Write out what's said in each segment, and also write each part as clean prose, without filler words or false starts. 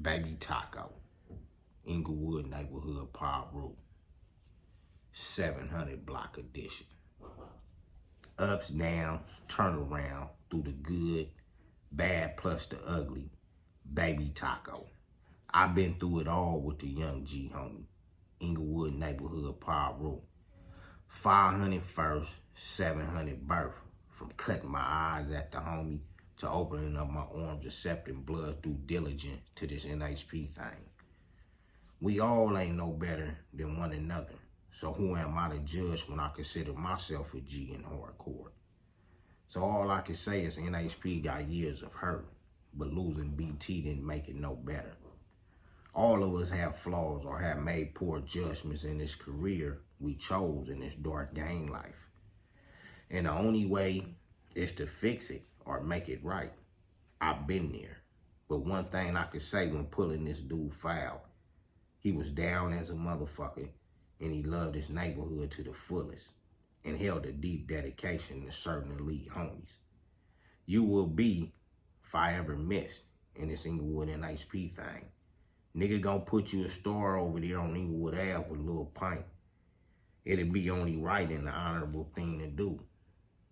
Baby Tako, Inglewood neighborhood power rule, 700 block edition. Ups, downs, turnaround through the good, bad plus the ugly. Baby Tako. I've been through it all with the young G homie. Inglewood neighborhood power rule. 500 first, 700 birth. From cutting my eyes at the homie to opening up my arms, accepting Bloodz due diligence to this NHP thing. We all ain't no better than one another. So who am I to judge when I consider myself a G in hardcore? So all I can say is NHP got years of hurt, but losing BT didn't make it no better. All of us have flaws or have made poor judgments in this career we chose in this dark game life. And the only way is to fix it or make it right. I've been there. But one thing I could say when pulling this dude foul, he was down as a motherfucker and he loved his neighborhood to the fullest and held a deep dedication to certain elite homies. You will be, if I ever missed, in this Inglewood and HP thing. Nigga gonna put you a star over there on Inglewood Ave with a little pint. It'll be only right and the honorable thing to do.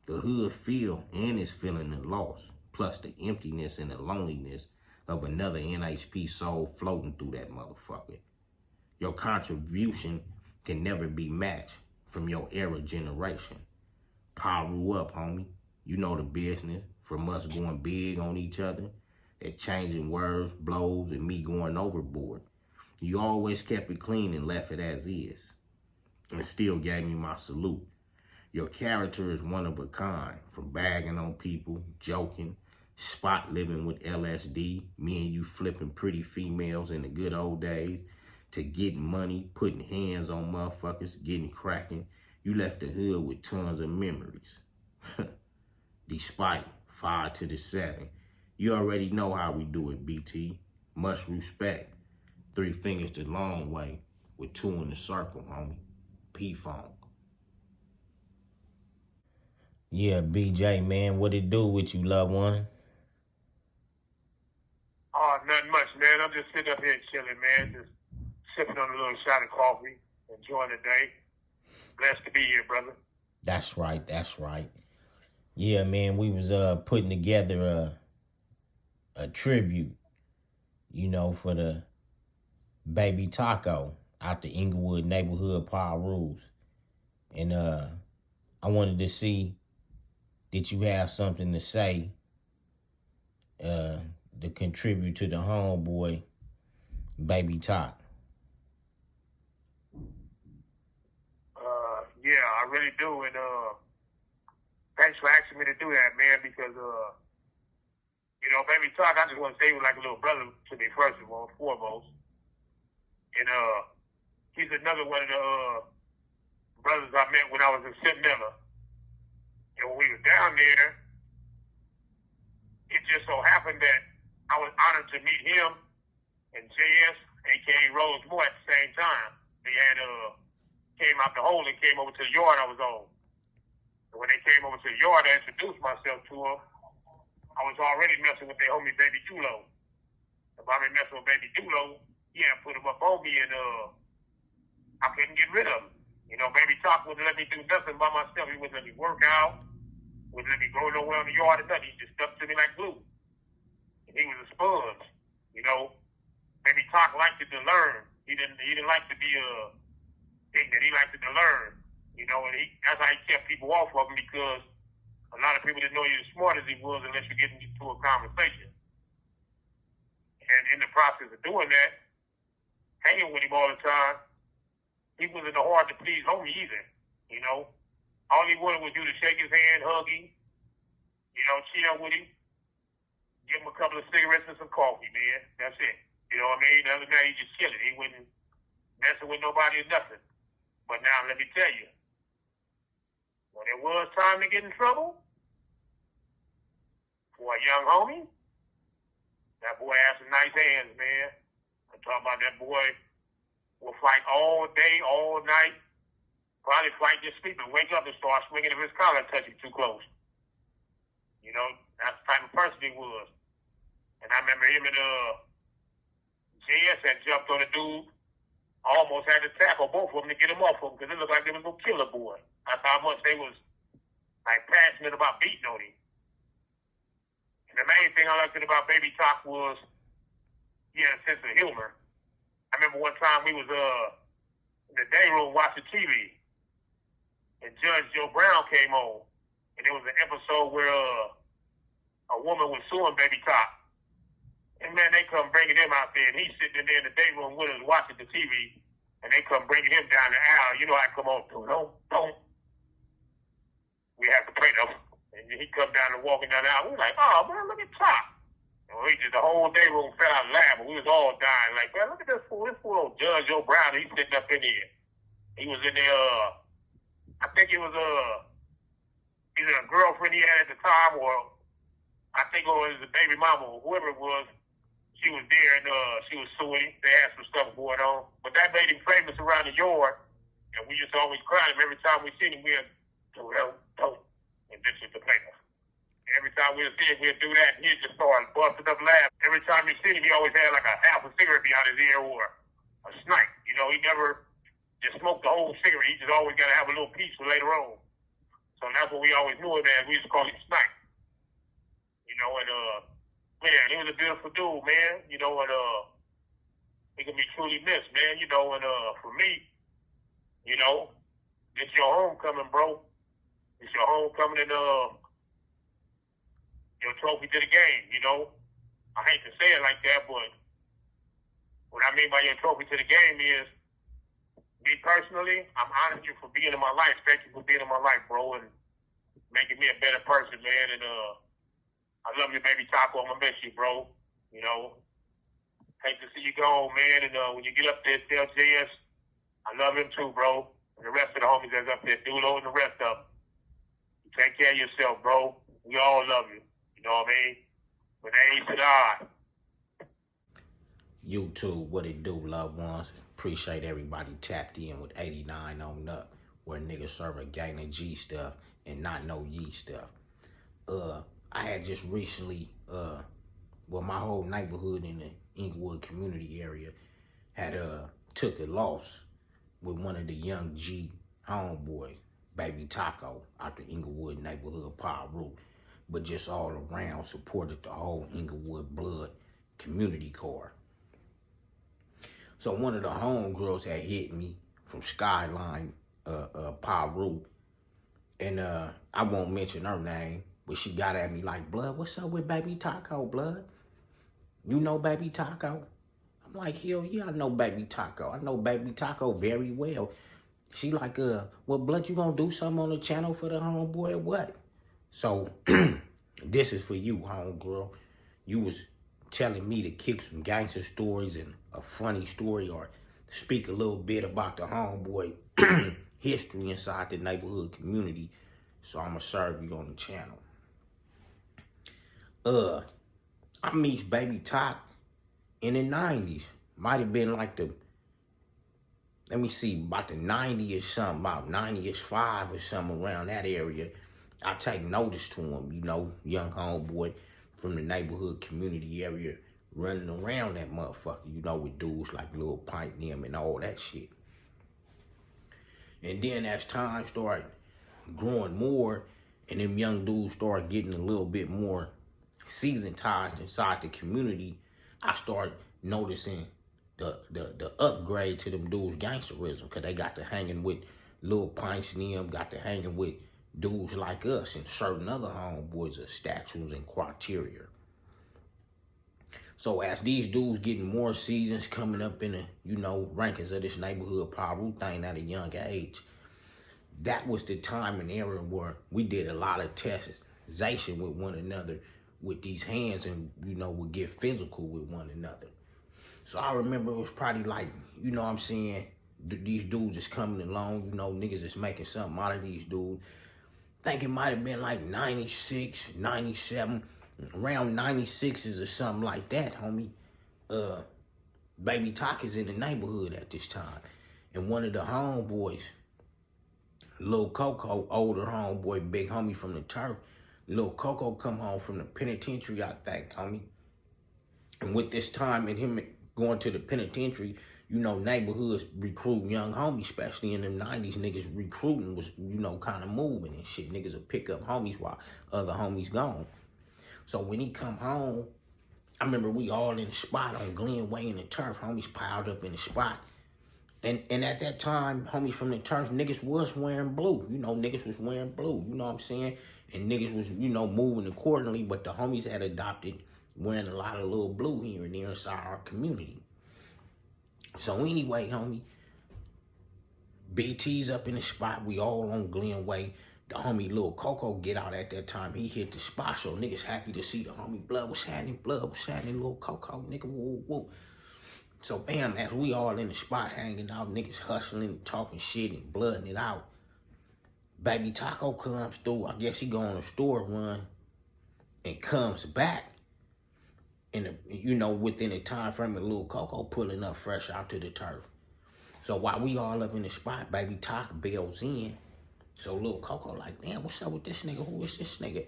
The hood feel and is feeling the loss, plus the emptiness and the loneliness of another NHP soul floating through that motherfucker. Your contribution can never be matched from your era generation. Power up, homie. You know the business. From us going big on each other, exchanging words, blows, and me going overboard. You always kept it clean and left it as is. And still gave me my salute. Your character is one of a kind. From bagging on people, joking, spot living with LSD, me and you flipping pretty females in the good old days, to getting money, putting hands on motherfuckers, getting cracking. You left the hood with tons of memories. Despite 5 to the 7. You already know how we do it, BT. Much respect. 3 fingers the long way with 2 in the circle, homie. P-Funk. Yeah, BJ, man, what it do with you, loved one? Oh, nothing much, man. I'm just sitting up here chilling, man. Just sipping on a little shot of coffee, enjoying the day. Blessed to be here, brother. That's right, that's right. Yeah, man, we was putting together a tribute, you know, for the baby Tako out the Inglewood neighborhood power rules. And I wanted to see, did you have something to say to contribute to the homeboy, baby Talk? Yeah, I really do. And thanks for asking me to do that, man, because, you know, baby Talk, I just want to say he was like a little brother to me, first of all, foremost. And he's another one of the brothers I met when I was in St. Miller. And when we was down there, it just so happened that I was honored to meet him and JS, a.k.a. Rose Moore, at the same time. They had came out the hole and came over to the yard I was on. And when they came over to the yard, I introduced myself to them. I was already messing with their homie, Baby Dulo. If I been messing with Baby Dulo, yeah, put him up on me, and I couldn't get rid of him. You know, Baby Talk wouldn't let me do nothing by myself. He wouldn't let me work out, wouldn't let me go nowhere in the yard or nothing. He just stuck to me like glue. And he was a sponge. You know, Baby Talk liked to learn. He didn't like to be ignorant. He liked to learn. You know, and that's how he kept people off of him, because a lot of people didn't know he was as smart as he was unless you get into a conversation. And in the process of doing that, hanging with him all the time, he wasn't a hard to please homie either. You know, all he wanted was you to shake his hand, hug him, you know, chill with him, give him a couple of cigarettes and some coffee, man. That's it. You know what I mean? The other night he just chilling. He wasn't messing with nobody or nothing. But now let me tell you, when it was time to get in trouble for a young homie, that boy had some nice hands, man. I'm talking about that boy will fight all day, all night, probably fight just sleeping, wake up and start swinging if his collar touch you too close. You know, that's the type of person he was. And I remember him and JS had jumped on a dude, almost had to tackle both of them to get him off of him because it looked like they was gonna kill the boy. That's how much they was like passionate about beating on him. And the main thing I liked about Baby Talk was he had a sense of humor. I remember one time we was in the day room watching TV, and Judge Joe Brown came on, and there was an episode where a woman was suing Baby Talk. And man, they come bringing him out there, and he's sitting in there in the day room with us watching the TV, and they come bringing him down the aisle. You know I come on through. Don't. We have to play them. And he come down and walking down the aisle. We like, oh man, look at Talk. And we just the whole day room fell out laughing. We was all dying. Like, man, look at this fool. This fool old Judge Joe Brown. He's sitting up in here. He was in there. I think it was either a girlfriend he had at the time, or I think it was a baby mama, or whoever it was. She was there, and she was suing. They had some stuff going on. But that made him famous around the yard, and we used to always cry him. Every time we seen him, we'd don't. And this was the plaintiff. Every time we'd see him, we'd do that, and he'd just start busting up laughing. Every time you see him, he always had like a half a cigarette behind his ear or a snipe. You know, he never just smoked the whole cigarette. He just always got to have a little piece for later on. So that's what we always knew him as. We used to call him Snipe. You know, and man, he was a beautiful dude, man. You know, and he can be truly missed, man. You know, and for me, you know, it's your homecoming, bro. It's your homecoming and your trophy to the game. You know, I hate to say it like that, but what I mean by your trophy to the game is, me personally, I'm honored you for being in my life. Thank you for being in my life, bro, and making me a better person, man. And I love you, Baby Tako. I'm gonna miss you, bro. You know, hate to see you go, man. And when you get up there, tell JS, I love him too, bro. And the rest of the homies that's up there, Dulo and the rest of them. You take care of yourself, bro. We all love you. You know what I mean? But they ain't to die. YouTube, what it do, loved ones? Appreciate everybody tapped in with 89 on up, where niggas serve a gang of G stuff and not no Yee stuff. I had just recently, my whole neighborhood in the Inglewood community area had took a loss with one of the young G homeboys, Baby Tako, out the Inglewood neighborhood power root, but just all around supported the whole Inglewood Blood community core. So one of the homegirls had hit me from Skyline, Paru, and I won't mention her name, but she got at me like, Blood, what's up with Baby Tako, Blood? You know Baby Tako? I'm like, hell yeah, I know Baby Tako. I know Baby Tako very well. She like, well, Blood, you gonna do something on the channel for the homeboy or what? So this is for you, homegirl. You was telling me to kick some gangster stories and a funny story, or speak a little bit about the homeboy history inside the neighborhood community. So I'm gonna serve you on the channel. I meet Baby Talk in the 90s. Might have been like let me see, about the 90 or something, about 90-ish 5 or something around that area. I take notice to him, you know, young homeboy from the neighborhood community area running around that motherfucker, you know, with dudes like Lil Pint and them and all that shit. And then as time started growing more and them young dudes started getting a little bit more seasoned ties inside the community, I started noticing the upgrade to them dudes' gangsterism, because they got to hanging with Lil Pints and them, got to hanging with dudes like us and certain other homeboys of statues and criteria. So as these dudes getting more seasons, coming up in the, you know, rankings of this neighborhood Paru thing at a young age, that was the time and era where we did a lot of testization with one another with these hands, and, you know, would get physical with one another. So I remember it was probably like, you know what I'm saying, these dudes is coming along, you know, niggas is making something out of these dudes. I think it might have been like 96, 97, around 96s or something like that, homie. Baby Talk is in the neighborhood at this time. And one of the homeboys, Lil Coco, older homeboy, big homie from the turf, Lil Coco come home from the penitentiary, I think, homie. And with this time and him going to the penitentiary, you know, neighborhoods recruiting young homies, especially in the 90s, niggas recruiting was, you know, kind of moving and shit. Niggas would pick up homies while other homies gone. So when he come home, I remember we all in the spot on Glenway and the turf, homies piled up in the spot. And at that time, homies from the turf, niggas was wearing blue. You know, niggas was wearing blue, you know what I'm saying? And niggas was, you know, moving accordingly, but the homies had adopted wearing a lot of little blue here and there inside our community. So anyway, homie, BT's up in the spot. We all on Glenway. The homie Lil Coco get out at that time. He hit the spot, so niggas happy to see the homie. Blood was happening, Lil Coco, nigga, woo, woo. So bam, as we all in the spot hanging out, niggas hustling, talking shit and blooding it out. Baby Tako comes through. I guess he go on a store run and comes back. And you know, within the time frame of Lil Coco pulling up fresh out to the turf. So while we all up in the spot, Baby Talk bells in. So Lil Coco like, damn, what's up with this nigga? Who is this nigga?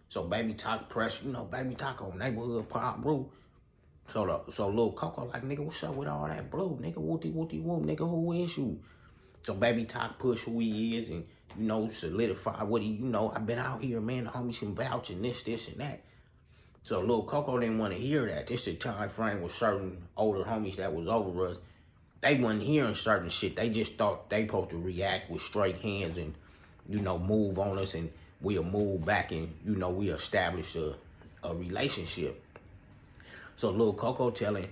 So Baby Talk press, you know, Baby Talk on neighborhood pop brew. So Lil Coco like, nigga, what's up with all that blue? Nigga, wooty woo, nigga, who is you? So Baby Talk push who he is and, you know, solidify what he, you know, I've been out here, man, the homies can vouch and this, and that. So Lil Coco didn't want to hear that. This is the time frame with certain older homies that was over us. They wasn't hearing certain shit. They just thought they supposed to react with straight hands and, you know, move on us and we'll move back and, you know, we establish a relationship. So Lil Coco telling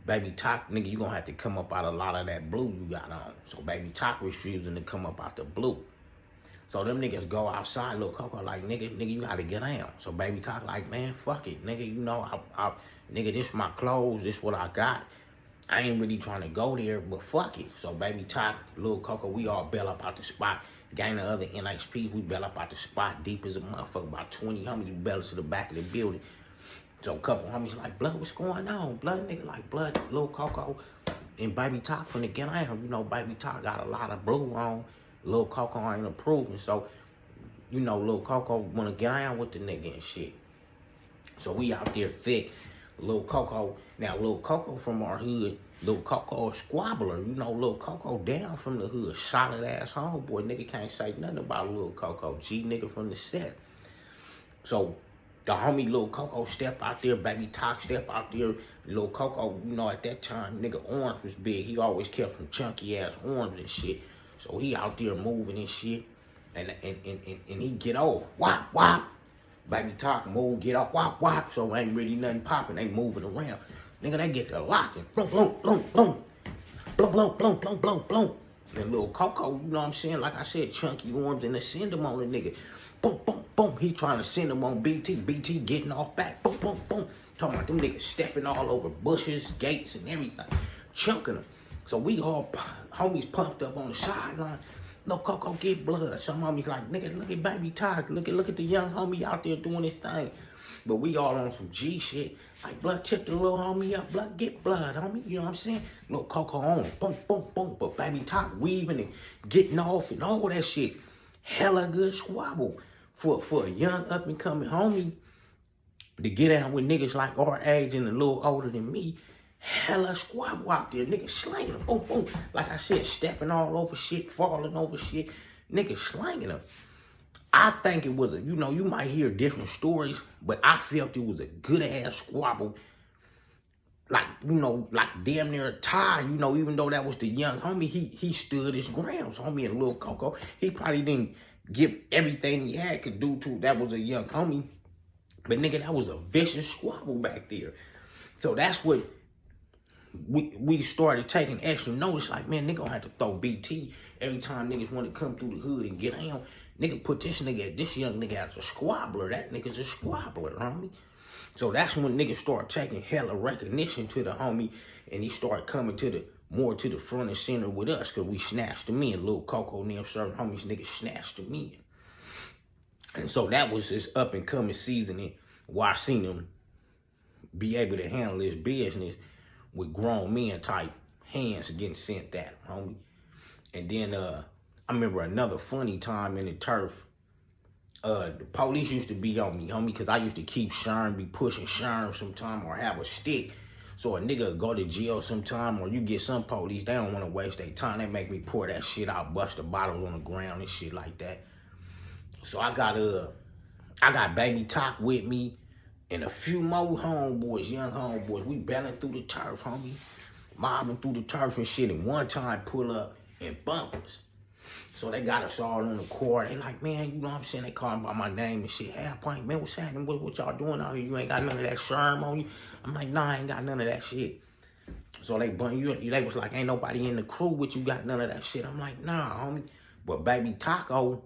Baby Talk, nigga, you gonna have to come up out a lot of that blue you got on. So Baby Talk refusing to come up out the blue. So them niggas go outside, Lil Coco like, nigga, you gotta get down. So Baby Talk like, man, fuck it, nigga, you know, nigga, this my clothes, this what I got. I ain't really trying to go there, but fuck it. So Baby Talk, Lil Coco, we all bail up out the spot. Gang the other NHP, we bail up out the spot deep as a motherfucker. About 20 homies bail to the back of the building. So a couple homies like, Blood, what's going on? Blood, nigga, like, Blood, Lil Coco, and Baby Talk finna get down. You know, Baby Talk got a lot of blue on. Lil Coco ain't approving. So, you know, Lil Coco wanna get down with the nigga and shit. So we out there thick. Lil Coco, now Lil Coco from our hood, Lil Coco a squabbler. You know, Lil Coco down from the hood, solid ass homeboy. Nigga can't say nothing about Lil Coco. G nigga from the set. So the homie Lil Coco step out there, Baby Talk step out there. Lil Coco, you know, at that time, nigga, orange was big. He always kept some chunky ass orange and shit. So he out there moving and shit. And he get off. Wop, wop. Baby Talk move, get off, wop, wop. So ain't really nothing popping. They moving around. Nigga, they get to locking. Blum, blum, blum, blum. Blum, blum, blum, blum, blum, blum. And Lil Coco, you know what I'm saying? Like I said, chunky arms and they send him on the nigga. Boom, boom, boom. He trying to send him on BT. BT getting off back. Boom, boom, boom. Talking about them niggas stepping all over bushes, gates, and everything. Chunking them. So we all homies pumped up on the sideline. No Coco get blood. Some homies like, nigga, look at Baby Talk. Look at the young homie out there doing his thing. But we all on some G shit. Like, Blood, tip the little homie up. Blood, get blood, homie. You know what I'm saying? Little Coco on it. Boom, boom, boom. But Baby Talk weaving and getting off and all that shit. Hella good squabble for a young up and coming homie to get out with niggas like our age and a little older than me. Hella squabble out there, niggas slanging them, boom, boom. Like I said, stepping all over shit, falling over shit, niggas slanging them. I think it was you know, you might hear different stories, but I felt it was a good ass squabble. Like, you know, like damn near a tie, you know, even though that was the young homie, he stood his ground. So homie and Lil Coco, he probably didn't give everything he had could do to that was a young homie. But nigga, that was a vicious squabble back there. So that's what we started taking extra notice, like, man, nigga gonna have to throw BT every time niggas want to come through the hood and get down. Nigga put this young nigga as a squabbler. That nigga's a squabbler, homie. So that's when niggas start taking hella recognition to the homie, and he started coming more to the front and center with us, cause we snatched him in. Lil Coco and them certain homies, niggas snatched him in. And so that was his up and coming seasoning, where I seen him be able to handle his business with grown men type hands getting sent at him, homie. And then I remember another funny time in the turf. The police used to be on me, homie, because I used to keep Sherm, be pushing Sherm sometime, or have a stick. So a nigga go to jail sometime, or you get some police, they don't want to waste their time. They make me pour that shit out, bust the bottles on the ground and shit like that. So I got Baby Talk with me and a few more homeboys, young homeboys. We belling through the turf, homie. Mobbing through the turf and shit, and one time pull up and bump us. So they got us all on the court. They like, man, you know what I'm saying? They calling by my name and shit. Half pint, man, what's happening? What y'all doing out here? You ain't got none of that Sherm on you? I'm like, nah, I ain't got none of that shit. So they was like, ain't nobody in the crew with you got none of that shit. I'm like, nah, homie. But Baby Tako,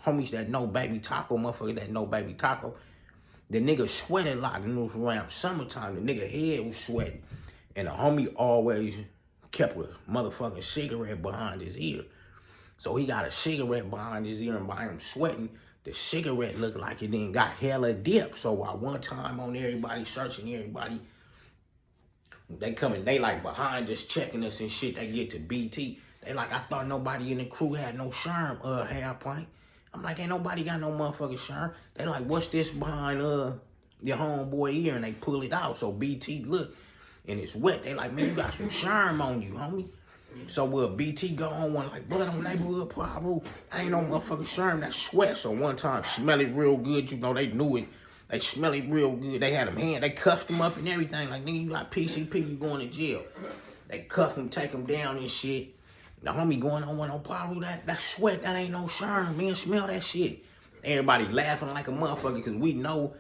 homies that know Baby Tako, motherfucker that know Baby Tako, the nigga sweated a lot, and it was around summertime. The nigga head was sweating. And the homie always kept a motherfucking cigarette behind his ear. So he got a cigarette behind his ear, and by him sweating, the cigarette looked like it then got hella dip. So while one time on everybody searching everybody, they coming, they like behind us checking us and shit. They get to BT. They like, I thought nobody in the crew had no Sherm, half pint. I'm like, ain't nobody got no motherfucking Sherm. They like, what's this behind your homeboy ear? And they pull it out. So BT look, and it's wet. They like, man, you got some Sherm on you, homie. So BT go on one like, blood on neighborhood problem. I ain't no motherfucking Sherm, that sweat. So one time, smell it real good. You know, they knew it. They smell it real good. They had him hand. They cuffed him up and everything. Like, nigga, you got PCP, you going to jail. They cuff him, take him down and shit. The homie going on one on Paru, that sweat, that ain't no Sherm, man. Smell that shit. Everybody laughing like a motherfucker because we know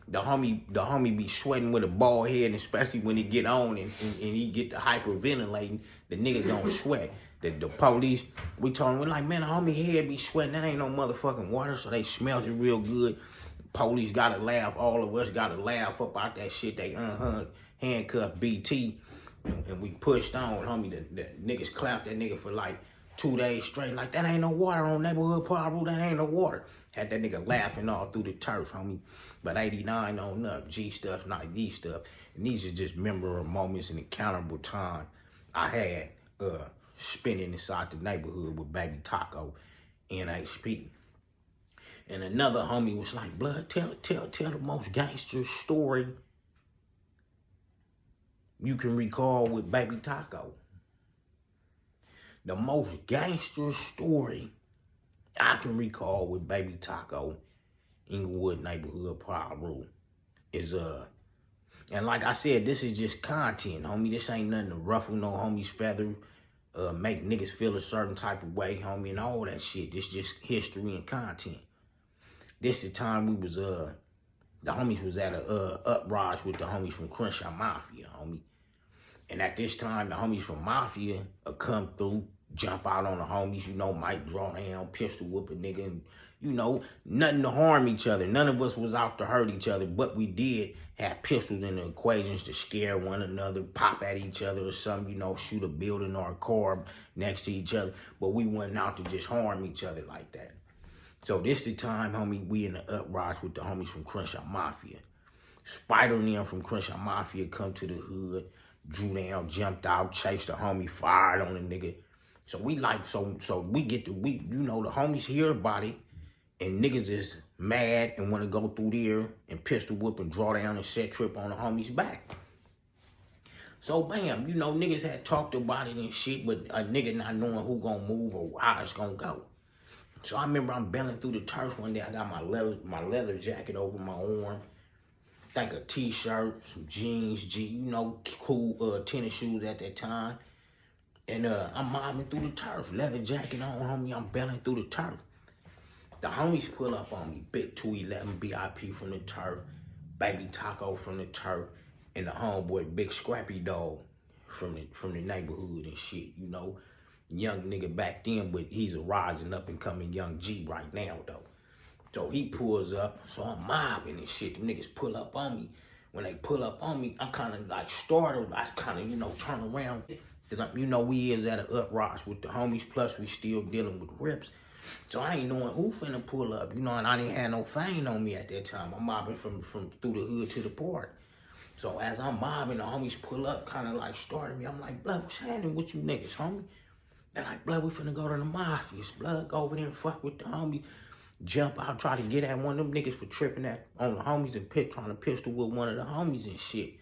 the homie be sweating with a bald head, and especially when he get on and he get the hyperventilating, the nigga gonna sweat. The police, we told him, we're like, man, the homie head be sweating, that ain't no motherfucking water, so they smelled it real good. The police gotta laugh, all of us gotta laugh up out that shit. They handcuffed BT, and we pushed on, homie. The niggas clapped that nigga for like 2 days straight, like, that ain't no water on neighborhood Paru, that ain't no water. Had that nigga laughing all through the turf, homie. But 89 on up, G stuff, not D stuff. And these are just memorable moments and accountable time I had spending inside the neighborhood with Baby Tako, NHP. And another homie was like, blood, tell the most gangster story you can recall with Baby Tako. The most gangster story I can recall with Baby Tako, Inglewood neighborhood Paru, is and like I said, this is just content, homie. This ain't nothing to ruffle no homie's feather, make niggas feel a certain type of way, homie, and all that shit. This just history and content. This the time we was the homies was at a uprise with the homies from Crenshaw Mafia, homie. And at this time, the homies from Mafia come through, jump out on the homies, you know, might draw down, pistol whoop a nigga, and, you know, nothing to harm each other. None of us was out to hurt each other, but we did have pistols in the equations to scare one another, pop at each other or something, you know, shoot a building or a car next to each other, but we wasn't out to just harm each other like that. So this the time, homie, we in the uprise with the homies from Crenshaw Mafia. Spider and them from Crenshaw Mafia come to the hood, drew down, jumped out, chased the homie, fired on the nigga. So we like, so we get to, you know, the homies hear about it, and niggas is mad and want to go through there and pistol whip and draw down and set trip on the homie's back. So bam, you know, niggas had talked about it and shit, but a nigga not knowing who gonna move or how it's gonna go. So I remember I'm belling through the turf one day. I got my leather jacket over my arm. I think a t-shirt, some jeans, you know, cool tennis shoes at that time. And I'm mobbing through the turf, leather jacket on, homie. I'm belling through the turf. The homies pull up on me, Big 211 BIP from the turf, Baby Tako from the turf, and the homeboy Big Scrappy Dog from the neighborhood and shit, you know. Young nigga back then, but he's a rising up and coming young G right now, though. So he pulls up, so I'm mobbing and shit. The niggas pull up on me. When they pull up on me, I'm kind of like startled. I kind of, you know, turn around. Because, you know, we is at an uprise with the homies, plus we still dealing with rips. So I ain't knowing who finna pull up, you know, and I didn't have no fame on me at that time. I'm mobbing from through the hood to the park. So as I'm mobbing, the homies pull up, kind of like starting me. I'm like, blood, what's happening with you niggas, homie? They're like, blood, we finna go to the Mafias. Blood, go over there and fuck with the homie. jump out, try to get at one of them niggas for tripping on the homies and trying to pistol with one of the homies and shit.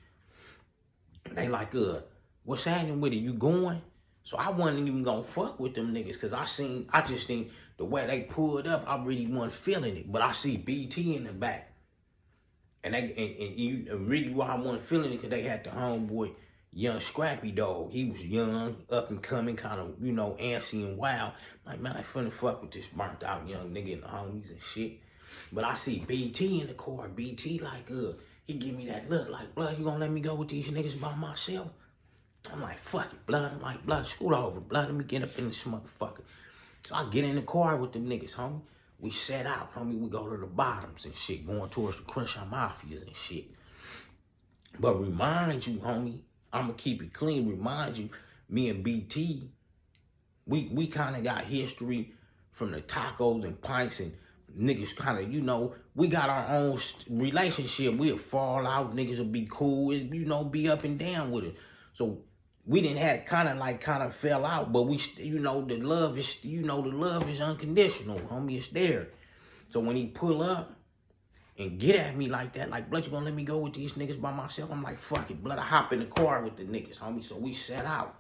They like, what's happening with it? You going? So I wasn't even gonna fuck with them niggas because I just think the way they pulled up, I really wasn't feeling it. But I see BT in the back. And really why I wasn't feeling it because they had the homeboy, young Scrappy Dog. He was young, up and coming, kind of, you know, antsy and wild. Like, man, I ain't finna fuck with this burnt out young nigga and the homies and shit. But I see BT in the car. BT like, he give me that look like, Blood, you gonna let me go with these niggas by myself? I'm like, fuck it, Blood. I'm like, Blood, scoot over, Blood. Let me get up in this motherfucker. So I get in the car with them niggas, homie. We set out, homie. We go to the bottoms and shit, going towards the Crenshaw Mafias and shit. But remind you, homie, I'ma keep it clean. Remind you, me and BT, we kind of got history from the tacos and pints and niggas kind of, you know, we got our own relationship. We'll fall out, niggas will be cool, and, you know, be up and down with it. So we didn't have kind of fell out, but we, you know, the love is unconditional, homie. It's there. So when he pull up and get at me like that, like, Blood, you gonna let me go with these niggas by myself? I'm like, fuck it, Blood. I hop in the car with the niggas, homie. So we set out.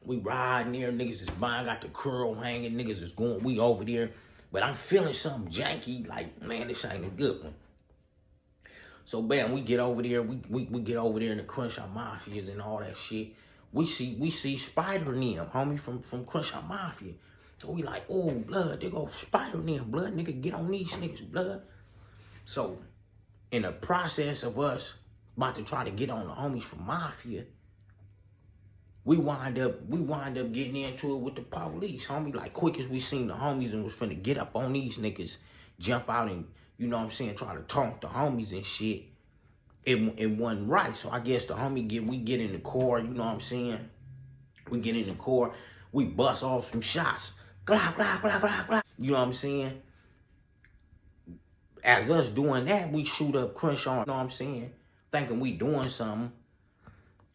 We riding there, niggas is buying, got the curl hanging, niggas is going, we over there. But I'm feeling something janky, like, man, this ain't a good one. So, bam, we get over there. We get over there in the Crenshaw Mafias and all that shit. We see Spider and them, homie, from Crenshaw Mafia. So we like, oh, Blood, there go Spider and them, Blood, nigga, get on these niggas, Blood. So, in the process of us about to try to get on the homies from Mafia, we wind up getting into it with the police, homie. Like, quick as we seen the homies and was finna get up on these niggas, jump out and, you know what I'm saying, try to taunt the homies and shit. It wasn't right. So I guess the homie we get in the car, you know what I'm saying? We get in the car, we bust off some shots. Glah, glah, glah, glah, glah. You know what I'm saying? As us doing that, we shoot up Crenshaw, you know what I'm saying? Thinking we doing something.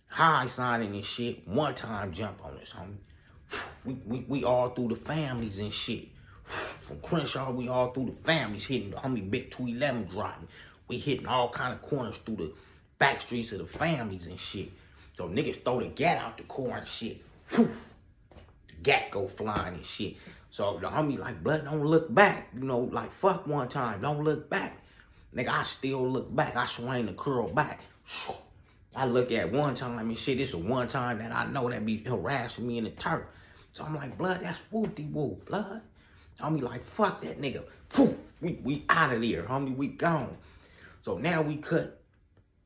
High signing and shit. One time jump on us, homie. We all through the families and shit. From Crenshaw, we all through the families, hitting the homie Big 211 driving. We hitting all kind of corners through the back streets of the families and shit. So niggas throw the gat out the car and shit. The gat go flying and shit. So the homie like, Blood, don't look back. You know, like, fuck one time, don't look back. Nigga, I still look back. I swing the curl back. I look at one time and shit, it's a one time that I know that be harassing me in the turf. So I'm like, Blood, that's whoop-de-whoop, Blood. Homie like, fuck that nigga. We out of there, homie, we gone. So now we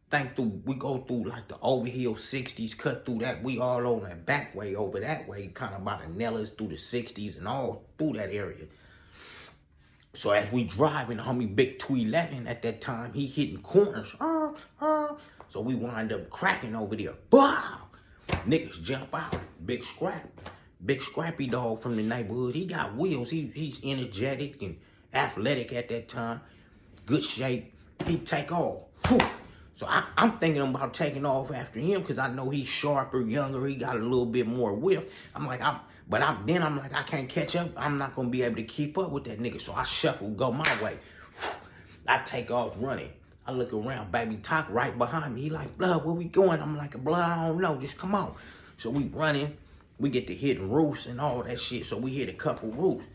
we go through like the overhill 60s, cut through that. We all on that back way over that way, kind of by the Nellas through the 60s and all through that area. So as we driving, homie Big 211 at that time, he hitting corners. So we wind up cracking over there. Wow! Niggas jump out. Big Scrappy Dog from the neighborhood. He got wheels. He's energetic and athletic at that time. Good shape. He take off. So I'm thinking about taking off after him because I know he's sharper, younger. He got a little bit more whip. I'm like, I'm like, I can't catch up. I'm not going to be able to keep up with that nigga. So I shuffle, go my way. I take off running. I look around, baby Tako right behind me. He like, Blood, where we going? I'm like, Blood, I don't know. Just come on. So we running. We get to hitting roofs and all that shit. So we hit a couple roofs.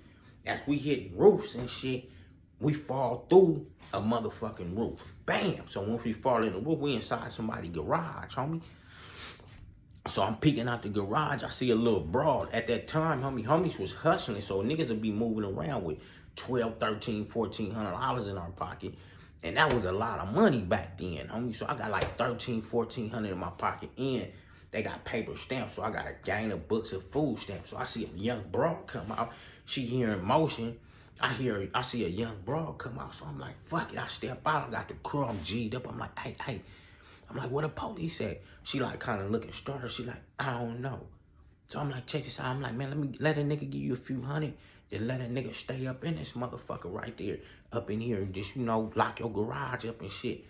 As we hit roofs and shit, we fall through a motherfucking roof. Bam. So once we fall in the roof, we inside somebody's garage, homie. So I'm peeking out the garage. I see a little broad. At that time, homies was hustling. So niggas would be moving around with $1,200, $1,300, $1,400 in our pocket. And that was a lot of money back then, homie. So I got like $1,300, $1,400 in my pocket. And they got paper stamps. So I got a gang of books of food stamps. So I see a young broad come out. She hearing motion. I see a young broad come out. So I'm like, fuck it. I step out. I got the crew. I'm G'd up. I'm like, hey. I'm like, what the police at? She like kind of looking startled. She like, I don't know. So I'm like, check this out. I'm like, man, let a nigga give you a few hundred. Then let a nigga stay up in this motherfucker right there. Up in here and just, you know, lock your garage up and shit.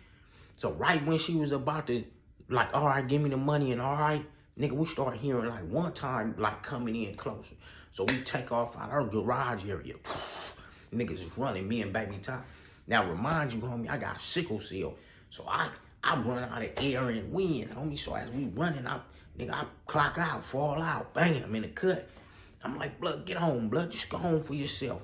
So right when she was about to, like, all right, give me the money and all right, nigga, we start hearing like one time, like coming in closer. So we take off out our garage area. niggas is running, me and Baby Top. Now remind you, homie, I got sickle cell. So I run out of air and wind, homie. So as we running, I clock out, fall out, bam, in the cut. I'm like, Blood, get home, Blood, just go home for yourself.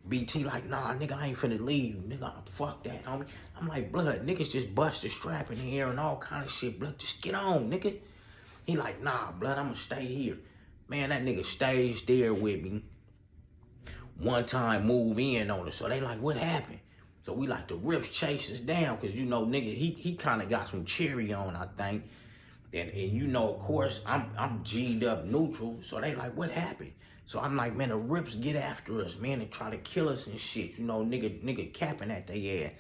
BT like, nah, nigga, I ain't finna leave, nigga, fuck that, homie. I'm like, Blood, niggas just bust the strap in the air and all kind of shit, Blood, just get on, nigga. He like, nah, Blood, I'ma stay here. Man, that nigga stays there with me. One time move in on us, so they like, what happened? So we like, the Rips chase us down, cause you know, nigga, he kind of got some cherry on, I think. And you know, of course, I'm G'd up neutral, so they like, what happened? So I'm like, man, the Rips get after us, man, and try to kill us and shit. You know, nigga capping at they ass.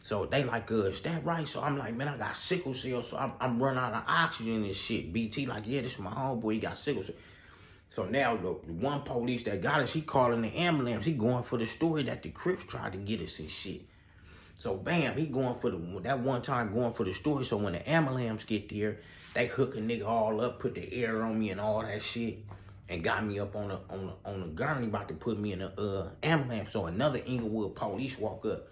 So they like, is that right? So I'm like, man, I got sickle cell, so I'm running out of oxygen and shit. BT like, yeah, this is my homeboy, he got sickle cell. So now the one police that got us, he calling the ambulance. He going for the story that the Crips tried to get us and shit. So bam, he going for that one time going for the story. So when the ambulance get there, they hook a nigga all up, put the air on me and all that shit, and got me up on the gurney, about to put me in the ambulance. So another Inglewood police walk up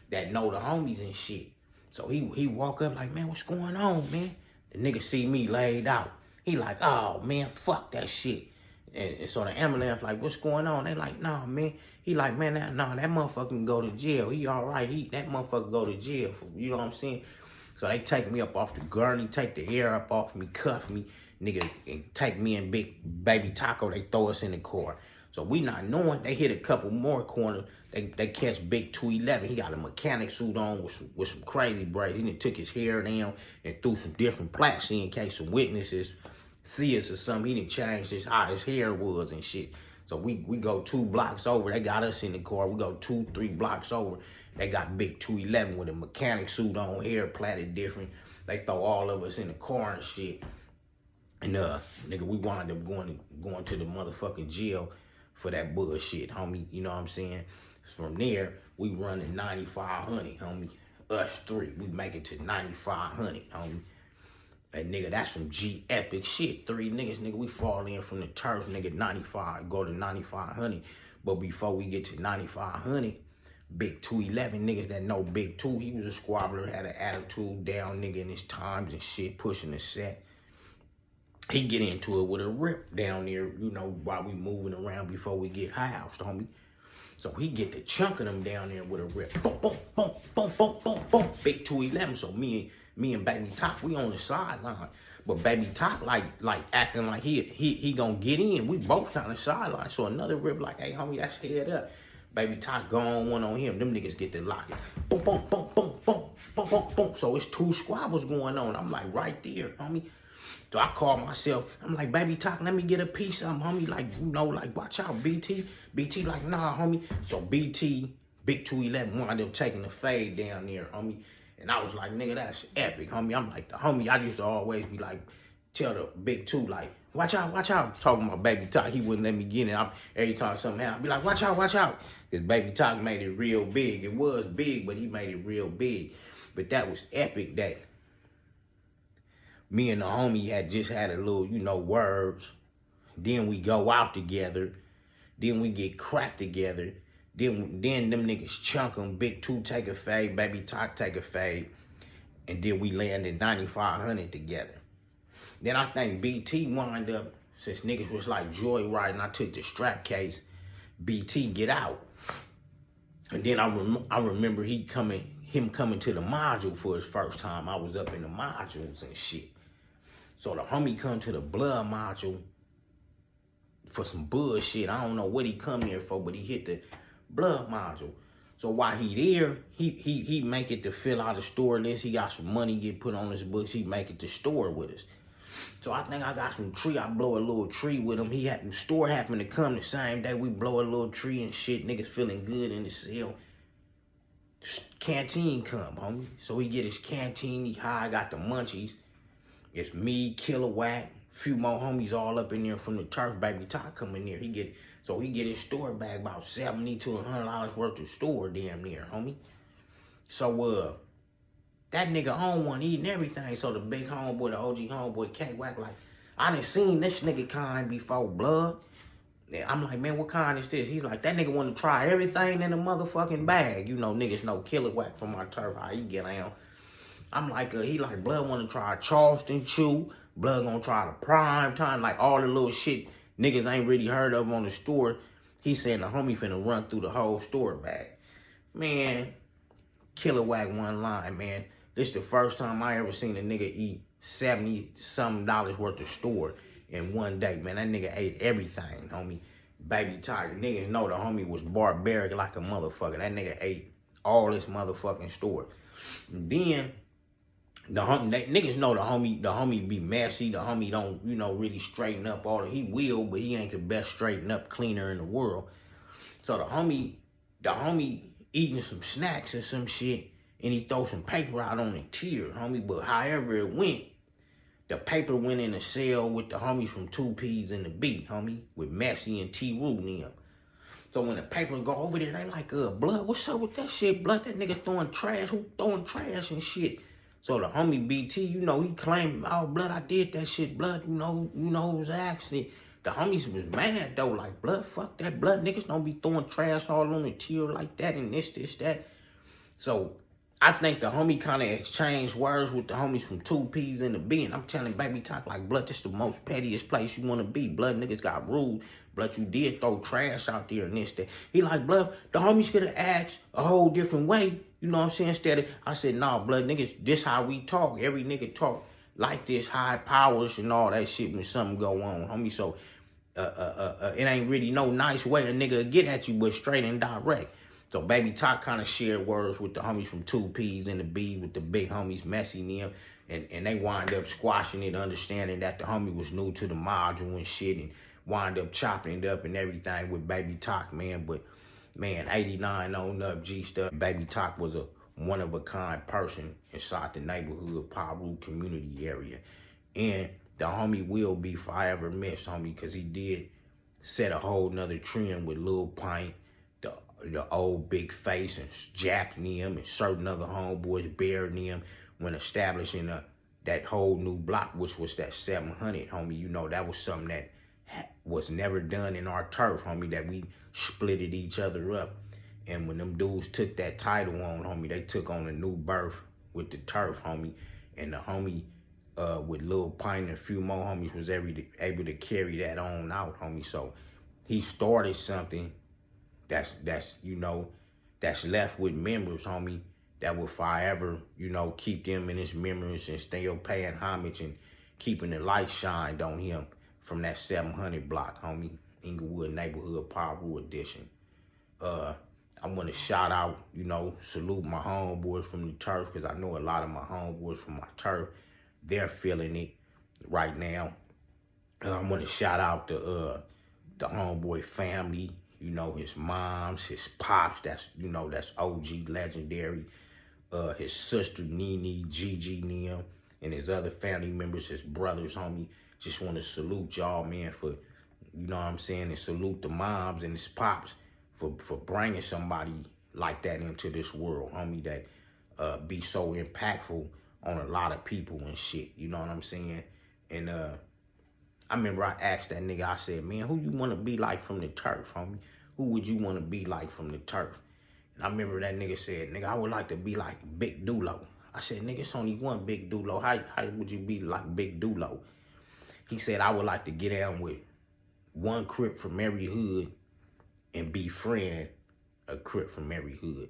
that know the homies and shit. So he walk up like, man, what's going on, man? The nigga see me laid out. He like, oh man, fuck that shit. And so the ambulance like, what's going on? They like, nah, man. He like, man, that motherfucker can go to jail. He all right. That motherfucker go to jail. You know what I'm saying? So they take me up off the gurney, take the air up off me, cuff me, nigga, and take me and Baby Tako. They throw us in the car. So we not knowing, they hit a couple more corners. They catch Big 211. He got a mechanic suit on with some crazy braids. He done took his hair down and threw some different plaques in case some witnesses see us or something. He done changed how his hair was and shit. So we go 2 blocks over. They got us in the car. We go 2-3 blocks over. They got Big 211 with a mechanic suit on, hair plaited different. They throw all of us in the car and shit. And nigga, we wound up going to the motherfucking jail for that bullshit, homie. You know what I'm saying? From there, we running 9,500, homie. Us 3, we make it to 9,500, homie. Hey, nigga, that's some G epic shit. 3 niggas, nigga, we fall in from the turf, nigga, 95, go to 9,500. But before we get to 9,500, Big 211, niggas that know Big 2, he was a squabbler, had an attitude, down nigga in his times and shit, pushing the set. He get into it with a Rip down there, you know, while we moving around before we get housed, homie. So he get the chunk of them down there with a Rip. Boom, boom, boom, boom, boom, boom, boom. Big 211. So me and Baby Top, we on the sideline. But Baby Top like acting like he gonna get in. We both on the sideline. So another Rip like, hey homie, that's head up. Baby Top go on one on him. Them niggas get the locking. Boom, boom, boom, boom, boom, boom, boom, boom. So it's 2 squabbles going on. I'm like right there, homie. So I call myself, I'm like, Baby Talk, let me get a piece of him, homie. Like, you know, like, watch out, BT. BT like, nah, homie. So BT, Big 211, wound up taking the fade down there, homie. And I was like, nigga, that's epic, homie. I'm like, the homie, I used to always be like, tell the Big 2, like, watch out, watch out. Talking about Baby Talk, he wouldn't let me get in. Every time something happened, I'd be like, watch out, watch out. Because Baby Talk made it real big. It was big, but he made it real big. But that was epic that me and the homie had just had a little, you know, words. Then we go out together. Then we get cracked together. Then them niggas chunk them. Big 2 take a fade. Baby Talk take a fade. And then we landed 9,500 together. Then I think BT wind up, since niggas was like joyriding, I took the strap case. BT get out. And then I remember him coming to the module for his first time. I was up in the modules and shit. So the homie come to the Blood module for some bullshit. I don't know what he come here for, but he hit the Blood module. So while he there, he make it to fill out a store list. He got some money get put on his books. He make it to store with us. So I think I got some tree. I blow a little tree with him. He had the store happened to come the same day. We blow a little tree and shit. Niggas feeling good in the cell. Canteen come, homie. So he get his canteen. He high. Got the munchies. It's me, Killer Whack, few more homies all up in there from the turf. Baby Talk come in there. He get his store bag about $70 to $100 worth of store damn near, homie. So that nigga on one eating everything. So the big homeboy, the OG homeboy, K Whack, like, I done seen this nigga kind before, Blood. I'm like, man, what kind is this? He's like, that nigga want to try everything in the motherfucking bag. You know, niggas know Killer Whack from my turf, how he get down. I'm like, he like, Blood want to try Charleston Chew. Blood gonna try the prime time, like all the little shit niggas ain't really heard of on the store. He saying the homie finna run through the whole store bag. Man, Killer Whack one line, man. This the first time I ever seen a nigga eat $70-something worth of store in one day, man. That nigga ate everything, homie. Baby Tiger. Niggas know the homie was barbaric like a motherfucker. That nigga ate all this motherfucking store. And then the homie, niggas know the homie be messy. The homie don't, you know, really straighten up all the, he will, but he ain't the best straighten up cleaner in the world. So the homie eating some snacks and some shit, and he throw some paper out on the tier, homie. But however it went, the paper went in a cell with the homies from 2Ps and the B, homie, with Messi and T-Roo and them. So when the paper go over there, they like, Blood, what's up with that shit, Blood? That nigga throwing trash, who throwing trash and shit? So the homie BT, you know, he claimed, oh, Blood, I did that shit, Blood, you know, it was an accident. The homies was mad, though, like, Blood, fuck that, Blood, niggas don't be throwing trash all on the tier like that and this, that. So I think the homie kind of exchanged words with the homies from 2Ps and the B, and I'm telling Baby Talk, like, Blood, this the most pettiest place you want to be. Blood, niggas got rude. Blood, you did throw trash out there and this, that. He like, Blood, the homies could have asked a whole different way. You know what I'm saying? Instead of, I said, nah, Blood, niggas, this how we talk. Every nigga talk like this, high powers and all that shit when something go on, homie. So, it ain't really no nice way a nigga get at you, but straight and direct. So Baby Talk kind of shared words with the homies from 2Ps and the B, with the big homies, Messi and them, and they wind up squashing it, understanding that the homie was new to the module and shit, and wind up chopping it up and everything with Baby Talk, man. But, man, 89 on up, G-Stuff. Baby Talk was a one-of-a-kind person inside the neighborhood, Paru community area. And the homie will be forever missed, homie, because he did set a whole nother trend with Lil Pint, the old Big Face, and Jap and them, and certain other homeboys, Bear and them, when establishing that whole new block, which was that 700, homie. You know, that was something that was never done in our turf, homie, that we splitted each other up. And when them dudes took that title on, homie, they took on a new birth with the turf, homie. And the homie with Lil Pint and a few more homies was able to carry that on out, homie. So he started something that's you know, that's left with members, homie, that will forever, you know, keep them in his memories and still paying homage and keeping the light shined on him from that 700 block, homie, Inglewood Neighborhood Paru Edition. I want to shout out, you know, salute my homeboys from the turf, because I know a lot of my homeboys from my turf, they're feeling it right now. And I want to shout out the homeboy family, you know, his moms, his pops, that's, you know, that's OG legendary, his sister Nene, Gigi, Nim, and his other family members, his brothers, homie. Just want to salute y'all, man, for, you know what I'm saying, and salute the moms and his pops for bringing somebody like that into this world, homie, that be so impactful on a lot of people and shit, you know what I'm saying? And I remember I asked that nigga, I said, man, who you want to be like from the turf, homie? Who would you want to be like from the turf? And I remember that nigga said, nigga, I would like to be like Big Dulo. I said, nigga, it's only one Big Dulo. How would you be like Big Dulo? He said, I would like to get down with one Crip from every hood and befriend a Crip from every hood.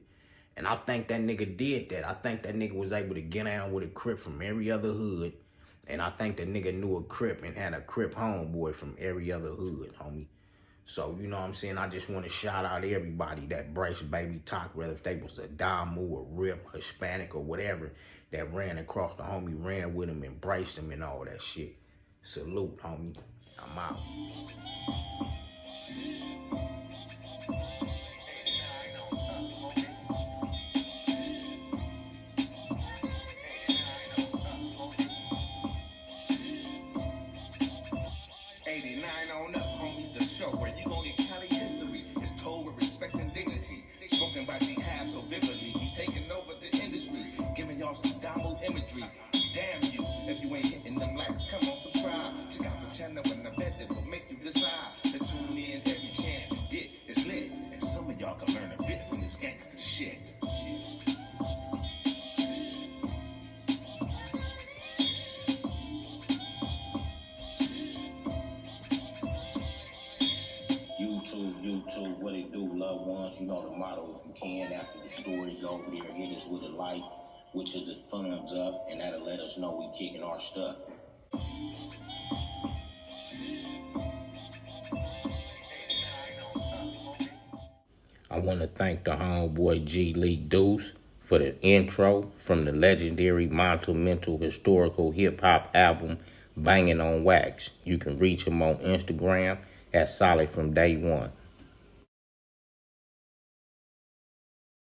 And I think that nigga did that. I think that nigga was able to get down with a Crip from every other hood. And I think the nigga knew a Crip and had a Crip homeboy from every other hood, homie. So, you know what I'm saying? I just want to shout out everybody that braced Baby Talk, whether if they was a Damu, or Rip, Hispanic, or whatever, that ran across the homie, ran with him, embraced him and all that shit. Salute, homie. I'm out. Spoken by G. Hass so vividly, he's taking over the industry, giving y'all some download imagery. Damn you, if you ain't hitting them likes, come on, subscribe. Check out the channel and I bet it will make you decide to tune in every chance you get. It's lit, and some of y'all can learn a bit from this gangster shit. YouTube, what it do, loved ones? You know the motto, if you can, after the story, go over there, hit us with a like, which is a thumbs up, and that'll let us know we kicking our stuff. I want to thank the homeboy G. Lee Deuce for the intro from the legendary monumental historical hip-hop album Banging on Wax. You can reach him on Instagram at Solid from Day One.